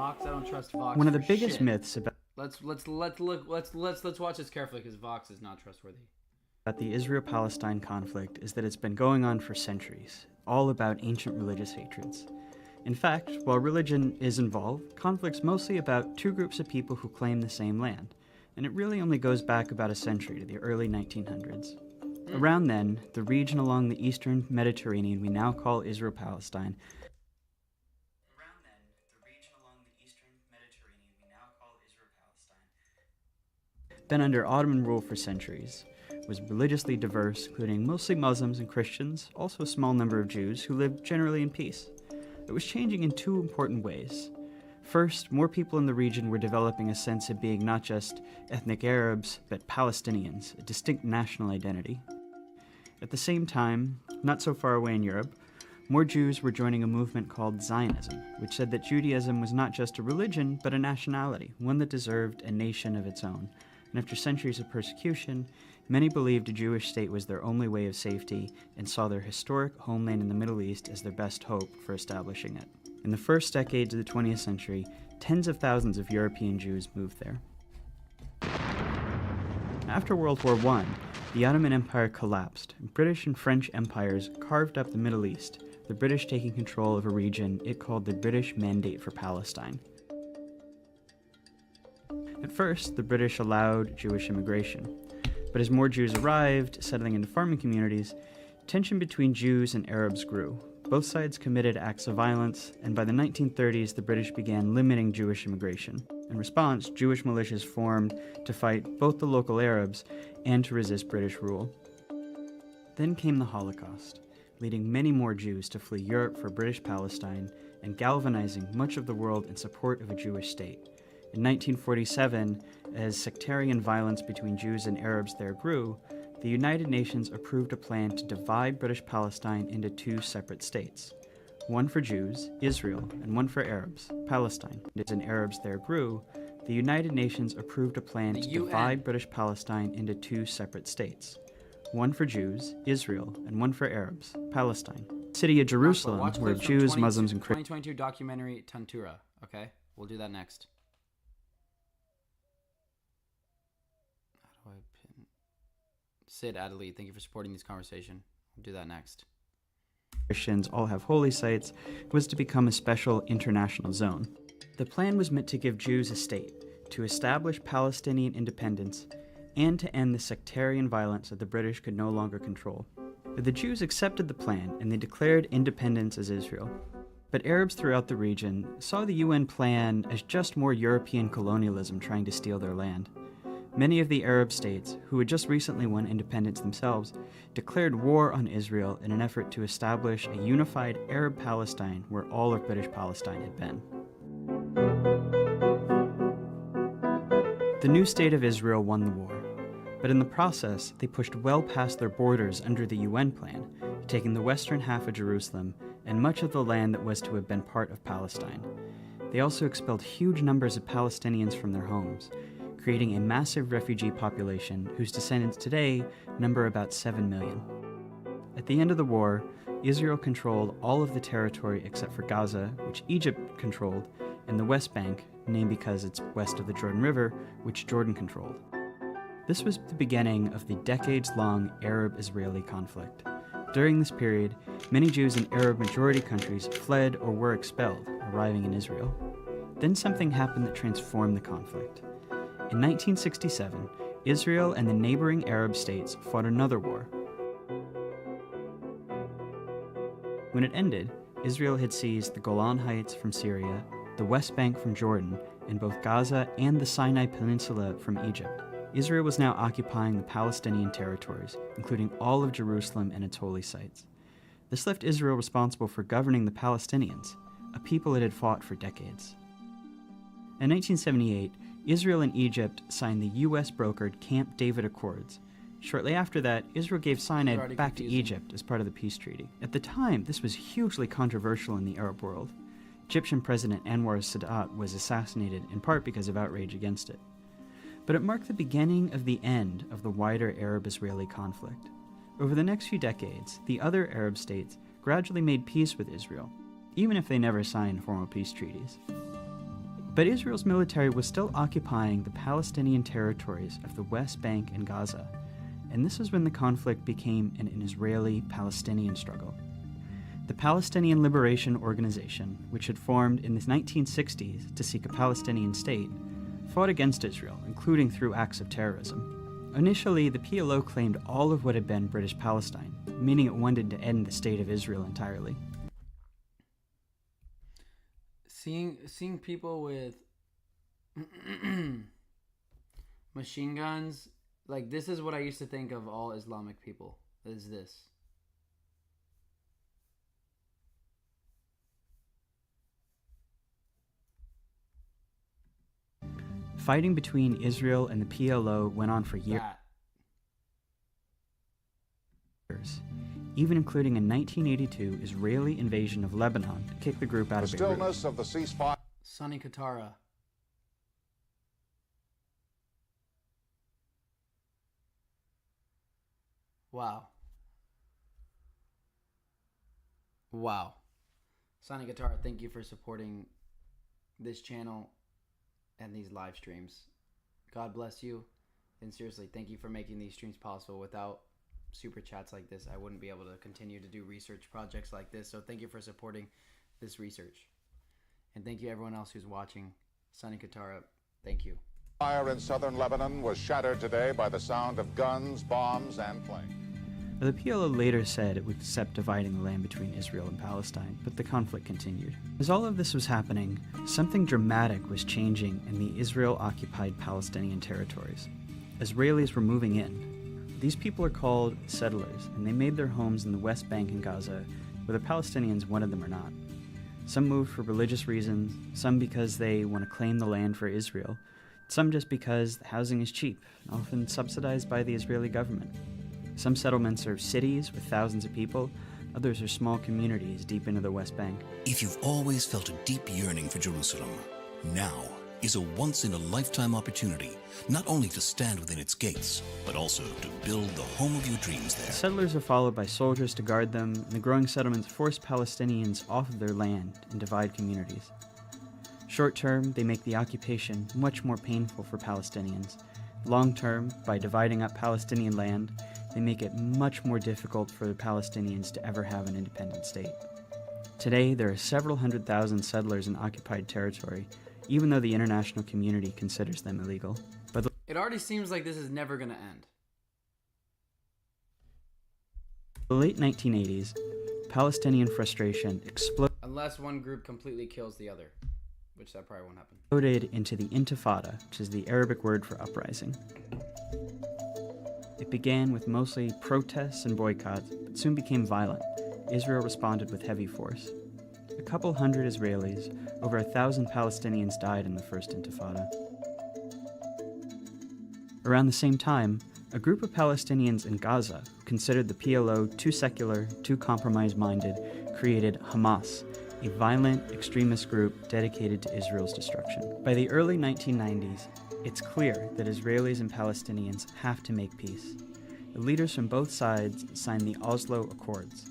Vox. I don't trust Vox. One of the for biggest shit. myths about Let's watch this carefully because Vox is not trustworthy. the Israel-Palestine conflict is that it's been going on for centuries, all about ancient religious hatreds. In fact, while religion is involved, conflict's mostly about two groups of people who claim the same land, and it really only goes back about a century to the early 1900s. Around then, the region along the eastern Mediterranean we now call Israel-Palestine been under Ottoman rule for centuries, was religiously diverse, including mostly Muslims and Christians, also a small number of Jews who lived generally in peace. It was changing in two important ways. First, more people in the region were developing a sense of being not just ethnic Arabs, but Palestinians, a distinct national identity. At the same time, not so far away in Europe, more Jews were joining a movement called Zionism, which said that Judaism was not just a religion, but a nationality, one that deserved a nation of its own. And after centuries of persecution, many believed a Jewish state was their only way of safety and saw their historic homeland in the Middle East as their best hope for establishing it. In the first decades of the 20th century, tens of thousands of European Jews moved there. After World War I, the Ottoman Empire collapsed, and British and French empires carved up the Middle East, the British taking control of a region it called the British Mandate for Palestine. At first, the British allowed Jewish immigration, but as more Jews arrived, settling into farming communities, tension between Jews and Arabs grew. Both sides committed acts of violence, and by the 1930s, the British began limiting Jewish immigration. In response, Jewish militias formed to fight both the local Arabs and to resist British rule. Then came the Holocaust, leading many more Jews to flee Europe for British Palestine and galvanizing much of the world in support of a Jewish state. In 1947, as sectarian violence between Jews and Arabs there grew, the United Nations approved a plan to divide British Palestine into two separate states. One for Jews, Israel, and one for Arabs, Palestine. As in Arabs there grew, the United Nations approved a plan to divide British Palestine into two separate states. One for Jews, Israel, and one for Arabs, Palestine. The city of Jerusalem, where Jews, Muslims, and Christians... 2022 documentary Tantura, okay? We'll do that next. How do I pin? Sid Adelaide, thank you for supporting this conversation. We'll do that next. Christians all have holy sites, was to become a special international zone. The plan was meant to give Jews a state, to establish Palestinian independence, and to end the sectarian violence that the British could no longer control. The Jews accepted the plan and they declared independence as Israel. But Arabs throughout the region saw the UN plan as just more European colonialism trying to steal their land. Many of the Arab states, who had just recently won independence themselves, declared war on Israel in an effort to establish a unified Arab Palestine where all of British Palestine had been. The new state of Israel won the war, but in the process they pushed well past their borders under the UN plan, taking the western half of Jerusalem and much of the land that was to have been part of Palestine. They also expelled huge numbers of Palestinians from their homes, creating a massive refugee population whose descendants today number about 7 million. At the end of the war, Israel controlled all of the territory except for Gaza, which Egypt controlled, and the West Bank, named because it's west of the Jordan River, which Jordan controlled. This was the beginning of the decades-long Arab-Israeli conflict. During this period, many Jews in Arab-majority countries fled or were expelled, arriving in Israel. Then something happened that transformed the conflict. In 1967, Israel and the neighboring Arab states fought another war. When it ended, Israel had seized the Golan Heights from Syria, the West Bank from Jordan, and both Gaza and the Sinai Peninsula from Egypt. Israel was now occupying the Palestinian territories, including all of Jerusalem and its holy sites. This left Israel responsible for governing the Palestinians, a people it had fought for decades. In 1978, Israel and Egypt signed the US-brokered Camp David Accords. Shortly after that, Israel gave Sinai back to Egypt as part of the peace treaty. At the time, this was hugely controversial in the Arab world. Egyptian President Anwar Sadat was assassinated in part because of outrage against it. But it marked the beginning of the end of the wider Arab-Israeli conflict. Over the next few decades, the other Arab states gradually made peace with Israel, even if they never signed formal peace treaties. But Israel's military was still occupying the Palestinian territories of the West Bank and Gaza, and this is when the conflict became an Israeli-Palestinian struggle. The Palestinian Liberation Organization, which had formed in the 1960s to seek a Palestinian state, fought against Israel, including through acts of terrorism. Initially, the PLO claimed all of what had been British Palestine, meaning it wanted to end the state of Israel entirely. Seeing people with machine guns, like, this is what I used to think of all Islamic people, is this. Fighting between Israel and the PLO went on for years, even including a 1982 Israeli invasion of Lebanon to kick the group out of Beirut. Stillness of the ceasefire. Sonny Katara. Wow. Sonny Katara, thank you for supporting this channel and these live streams. God bless you. And seriously, thank you for making these streams possible. Without super chats like this, I wouldn't be able to continue to do research projects like this. So thank you for supporting this research. And thank you everyone else who's watching. Sonny Katara, thank you. Fire in southern Lebanon was shattered today by the sound of guns, bombs, and planes. The PLO later said it would accept dividing the land between Israel and Palestine, but the conflict continued. As all of this was happening, something dramatic was changing in the Israel-occupied Palestinian territories. Israelis were moving in. These people are called settlers, and they made their homes in the West Bank and Gaza, whether Palestinians wanted them or not. Some moved for religious reasons, some because they want to claim the land for Israel, some just because the housing is cheap, often subsidized by the Israeli government. Some settlements are cities with thousands of people, others are small communities deep into the West Bank. If you've always felt a deep yearning for Jerusalem, now is a once-in-a-lifetime opportunity, not only to stand within its gates, but also to build the home of your dreams there. The settlers are followed by soldiers to guard them, and the growing settlements force Palestinians off of their land and divide communities. Short term, they make the occupation much more painful for Palestinians. Long term, by dividing up Palestinian land, they make it much more difficult for the Palestinians to ever have an independent state. Today, there are several 100,000 settlers in occupied territory, even though the international community considers them illegal. But it already seems like this is never going to end. in the late 1980s, Palestinian frustration exploded Unless one group completely kills the other, which that probably won't happen. into the Intifada, which is the Arabic word for uprising. It began with mostly protests and boycotts, but soon became violent. Israel responded with heavy force. A couple hundred Israelis, over 1,000 Palestinians died in the First Intifada. Around the same time, a group of Palestinians in Gaza, who considered the PLO too secular, too compromise-minded, created Hamas, a violent extremist group dedicated to Israel's destruction. By the early 1990s, it's clear that Israelis and Palestinians have to make peace. The leaders from both sides signed the Oslo Accords.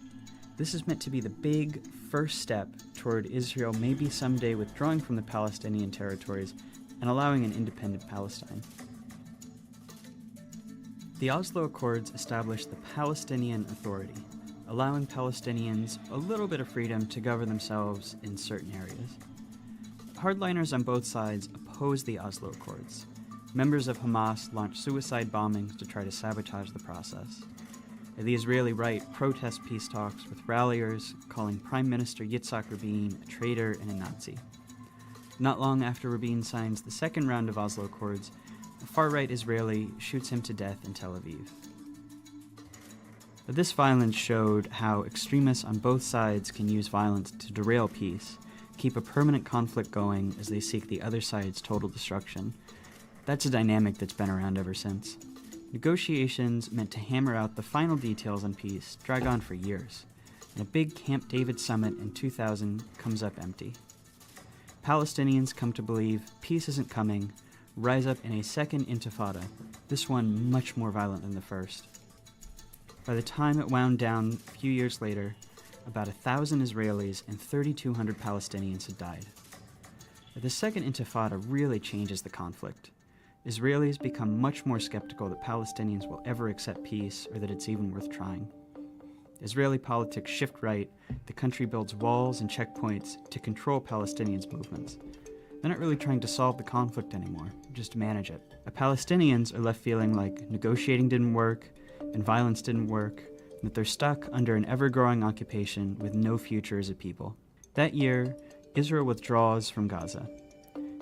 This is meant to be the big first step toward Israel maybe someday withdrawing from the Palestinian territories and allowing an independent Palestine. The Oslo Accords established the Palestinian Authority, allowing Palestinians a little bit of freedom to govern themselves in certain areas. Hardliners on both sides opposed the Oslo Accords. Members of Hamas launched suicide bombings to try to sabotage the process. The Israeli right protests peace talks with ralliers calling Prime Minister Yitzhak Rabin a traitor and a Nazi. Not long after Rabin signs the second round of Oslo Accords, a far-right Israeli shoots him to death in Tel Aviv. But this violence showed how extremists on both sides can use violence to derail peace, keep a permanent conflict going as they seek the other side's total destruction. That's a dynamic that's been around ever since. Negotiations meant to hammer out the final details on peace drag on for years, and a big Camp David summit in 2000 comes up empty. Palestinians come to believe peace isn't coming, rise up in a second intifada, this one much more violent than the first. By the time it wound down a few years later, about 1,000 Israelis and 3,200 Palestinians had died. The Second Intifada really changes the conflict. Israelis become much more skeptical that Palestinians will ever accept peace or that it's even worth trying. Israeli politics shift right, the country builds walls and checkpoints to control Palestinians' movements. They're not really trying to solve the conflict anymore, just to manage it. The Palestinians are left feeling like negotiating didn't work, and violence didn't work, and that they're stuck under an ever-growing occupation with no future as a people. That year, Israel withdraws from Gaza.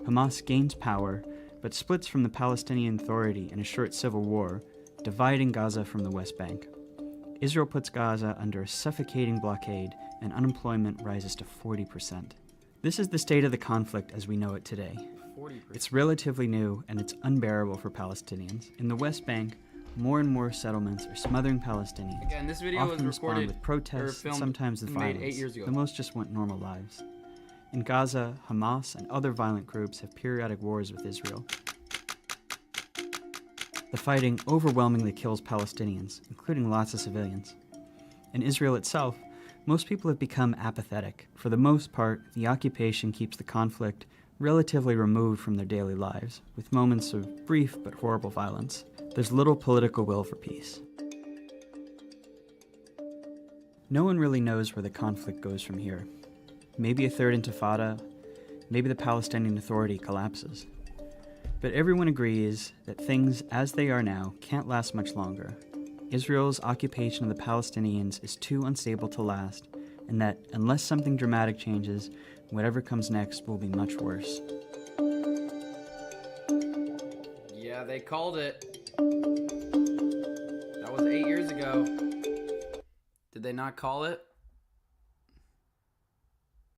Hamas gains power, but splits from the Palestinian Authority in a short civil war, dividing Gaza from the West Bank. Israel puts Gaza under a suffocating blockade, and unemployment rises to 40%. This is the state of the conflict as we know it today. 40%. It's relatively new, and it's unbearable for Palestinians. In the West Bank, more and more settlements are smothering Palestinians. Again, this video often was respond recorded with protests, and sometimes with made violence. 8 years ago. The most just want normal lives. In Gaza, Hamas and other violent groups have periodic wars with Israel. The fighting overwhelmingly kills Palestinians, including lots of civilians. In Israel itself, most people have become apathetic. For the most part, the occupation keeps the conflict relatively removed from their daily lives, with moments of brief but horrible violence. There's little political will for peace. No one really knows where the conflict goes from here. Maybe a third intifada, maybe the Palestinian Authority collapses. But everyone agrees that things as they are now can't last much longer. Israel's occupation of the Palestinians is too unstable to last, and that unless something dramatic changes, whatever comes next will be much worse. Yeah, they called it. That was 8 years ago. Did they not call it?